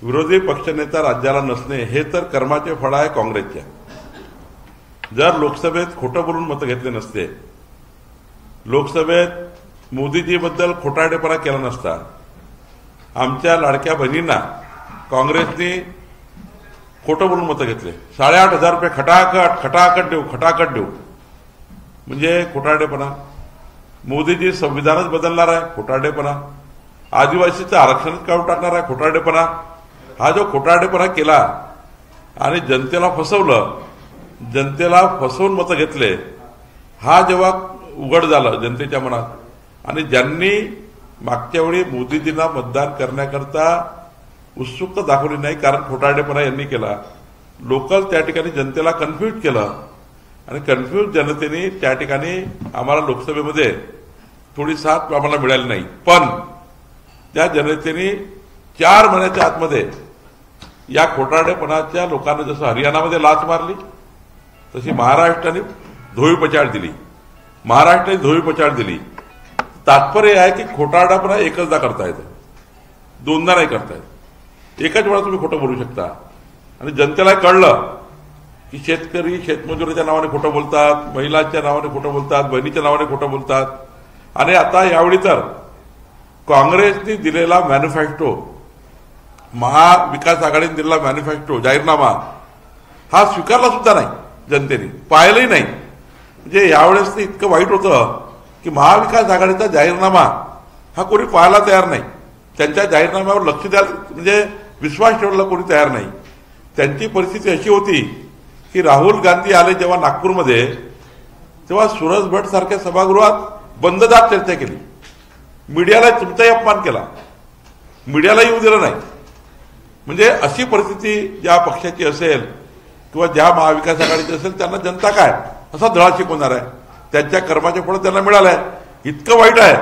विरोधी पक्षनेता राज्याला नसणे हे तर कर्माचे फळ आहे काँग्रेसच्या। जर लोकसभेत खोटं बोलून मतं घेतले नसते, लोकसभेत मोदीजीबद्दल खोटारडेपणा केला नसता, आमच्या लाडक्या बहिणींना काँग्रेसने खोटं बोलून मतं घेतले, 8,500 रुपये खटाखट देऊ म्हणजे खोटारडेपणा। मोदीजी संविधानच बदलणार आहे, खोटारडेपणा। आदिवासीचं आरक्षणच काढून टाकणार आहे, खोटारडेपणा। हा जो खोटारडेपणा केला आणि जनतेला फसवलं, जनतेला फसवून मतं घेतले, हा जेव्हा उघड झालं जनतेच्या मनात आणि ज्यांनी मागच्या वेळी मोदीजींना मतदान करण्याकरता उत्सुकता दाखवली नाही, कारण खोटारडेपणा यांनी केला, लोकल त्या ठिकाणी जनतेला कन्फ्यूज केलं आणि कन्फ्यूज जनतेने त्या ठिकाणी आम्हाला लोकसभेमध्ये थोडी साथ आम्हाला मिळाली नाही। पण त्या जनतेने 4 महिन्याच्या आतमध्ये या खोटारडेपणाच्या लोकांना जसं हरियाणामध्ये लाच मारली, तशी महाराष्ट्राने धोबीपछाड दिली। तात्पर्य आहे की खोटारडेपणा एकचदा करता येतो, दोनदा नाही करता येत। एकच वेळा तुम्ही खोटं बोलू शकता आणि जनतेला कळलं की शेतकरी शेतमजुराच्या नावाने खोटं बोलतात, महिलांच्या नावाने खोटं बोलतात, बहिणीच्या नावाने खोटं बोलतात। आणि आता यावेळी तर काँग्रेसने दिलेला मॅनिफेस्टो, महाविकास आघाडीने दिलेला मॅनिफेस्टो जाहीरनामा हा स्वीकारला सुद्धा नाही, जनतेने पाहिलंही नाही। म्हणजे यावेळेस ते इतकं वाईट होतं की महाविकास आघाडीचा जाहीरनामा हा कोणी पाहायला तयार नाही, त्यांच्या जाहीरनाम्यावर लक्ष द्यायला म्हणजे विश्वास ठेवायला कोणी तयार नाही। त्यांची परिस्थिती अशी होती की राहुल गांधी आले जेव्हा नागपूरमध्ये, तेव्हा सूरज भट सारख्या सभागृहात बंददार चर्चा केली, मीडियाला तुमचाही अपमान केला, मीडियाला येऊ दिलं नाही। म्हणजे अशी परिस्थिती ज्या पक्षाची असेल किंवा ज्या महाविकास आघाडीची असेल त्यांना जनता काय असा धडा शिकवणार आहे, त्यांच्या कर्माचे फळ त्यांना मिळालंय। इतकं वाईट आहे